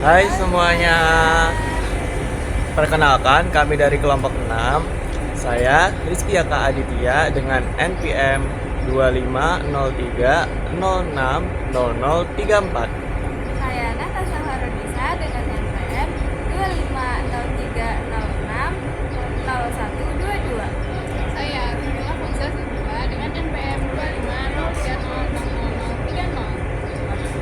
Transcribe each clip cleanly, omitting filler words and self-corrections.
Hai semuanya, perkenalkan kami dari kelompok 6. Saya Rizky Yaka Aditya dengan NPM 2503060034. Saya Natasha Harunisa dengan NPM 2503060122. Saya Rizkyla Fonsa Sindua dengan NPM 25030030.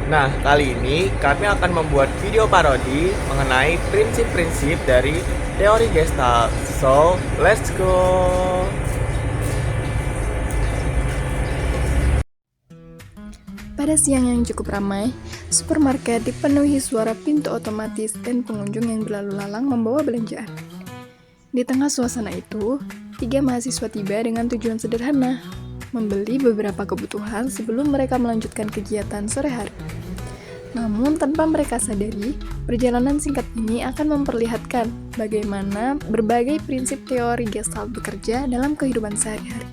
Nah, kali ini kami akan membuat video parodi mengenai prinsip-prinsip dari teori Gestalt. So, let's go! Pada siang yang cukup ramai, supermarket dipenuhi suara pintu otomatis dan pengunjung yang berlalu lalang membawa belanjaan. Di tengah suasana itu, 3 mahasiswa tiba dengan tujuan sederhana, membeli beberapa kebutuhan sebelum mereka melanjutkan kegiatan sore hari. Namun, tanpa mereka sadari, perjalanan singkat ini akan memperlihatkan bagaimana berbagai prinsip teori Gestalt bekerja dalam kehidupan sehari-hari.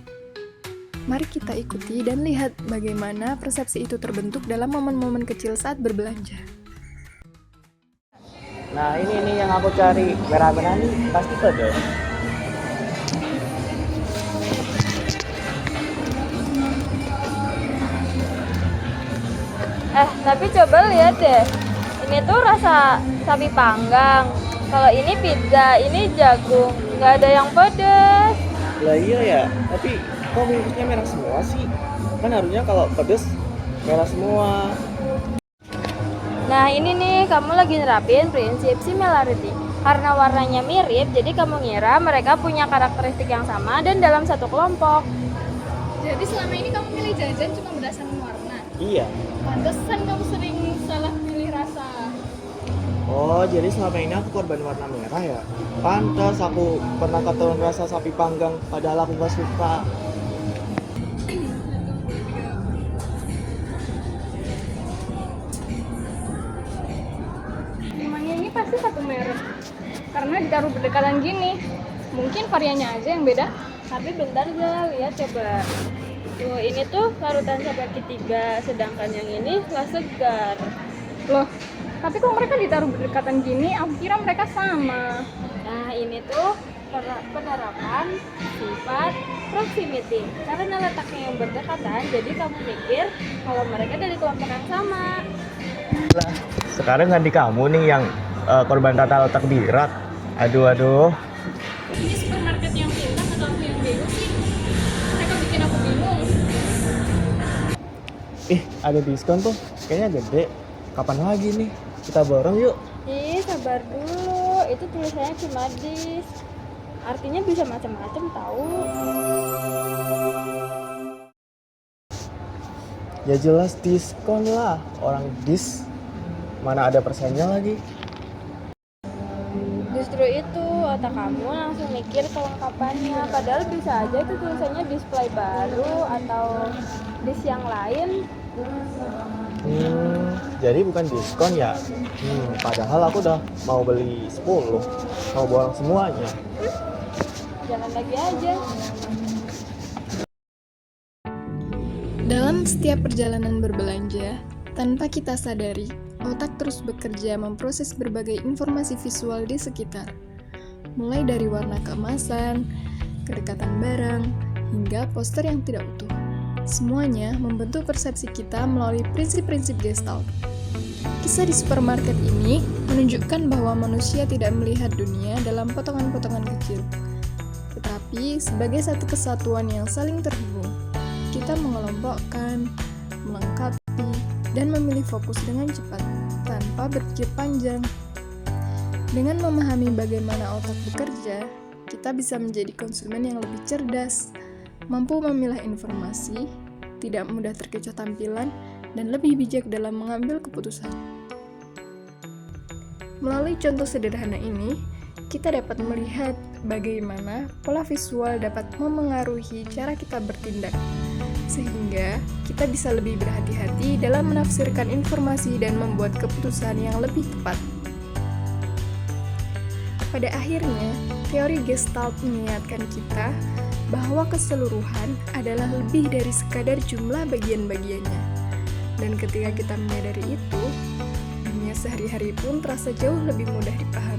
Mari kita ikuti dan lihat bagaimana persepsi itu terbentuk dalam momen-momen kecil saat berbelanja. Nah, ini yang aku cari. Merah-merah nih pasti pedas. Tapi coba lihat deh. Ini tuh rasa sapi panggang. Kalau ini pizza, ini jagung. Nggak ada yang pedes. Lah iya ya, tapi kok bungkusnya merah semua sih? Kan harusnya kalau pedes merah semua. Nah, ini nih kamu lagi nerapin prinsip similarity. Karena warnanya mirip, jadi kamu ngira mereka punya karakteristik yang sama dan dalam satu kelompok. Jadi selama ini kamu milih jajan cuma berdasarkan warna. Iya. Pantesan kamu sering salah pilih rasa. Oh, jadi selama ini aku korban warna merah ya? Pantas aku pernah ketahuan rasa sapi panggang, padahal aku gak suka. Emangnya ini pasti satu merek. Karena ditaruh berdekatan gini. Mungkin variannya aja yang beda. Tapi bentar aja, lihat coba. Tuh, ini tuh larutan sabaki 3, sedangkan yang ini lah segar. Loh, tapi kok mereka ditaruh berdekatan gini? Aku kira mereka sama. Nah, ini tuh penerapan sifat proximity. Karena letaknya yang berdekatan, jadi kamu mikir kalau mereka dari kelompok yang sama. Lah, sekarang ganti kamu nih yang korban tata letak birat. Aduh. Ini supermarket yang pintar atau aku yang bego sih? Mereka bikin aku bingung. Ada diskon tuh, kayaknya gede. Kapan lagi nih? Kita borong yuk. Ih, sabar dulu. Itu tulisannya cuma dis. Artinya bisa macam-macam tahu. Ya jelas diskon lah, orang dis. Mana ada persennya lagi? Justru itu, otak kamu langsung mikir kelengkapannya. Padahal bisa aja itu tulisannya display baru atau dis yang lain. Jadi bukan diskon ya? Padahal aku udah mau beli 10, mau borong semuanya. Jalan lagi aja. Dalam setiap perjalanan berbelanja, tanpa kita sadari, otak terus bekerja memproses berbagai informasi visual di sekitar. Mulai dari warna kemasan, kedekatan barang, hingga poster yang tidak utuh. Semuanya membentuk persepsi kita melalui prinsip-prinsip Gestalt. Kisah di supermarket ini menunjukkan bahwa manusia tidak melihat dunia dalam potongan-potongan kecil, tetapi sebagai satu kesatuan yang saling terhubung. Kita mengelompokkan, melengkapi, dan memilih fokus dengan cepat, tanpa berpikir panjang. Dengan memahami bagaimana otak bekerja, kita bisa menjadi konsumen yang lebih cerdas, mampu memilah informasi, tidak mudah terkecoh tampilan, dan lebih bijak dalam mengambil keputusan. Melalui contoh sederhana ini, kita dapat melihat bagaimana pola visual dapat memengaruhi cara kita bertindak, sehingga kita bisa lebih berhati-hati dalam menafsirkan informasi dan membuat keputusan yang lebih tepat. Pada akhirnya, teori Gestalt mengingatkan kita bahwa keseluruhan adalah lebih dari sekadar jumlah bagian-bagiannya. Dan ketika kita menyadari itu, dunia sehari-hari pun terasa jauh lebih mudah dipahami.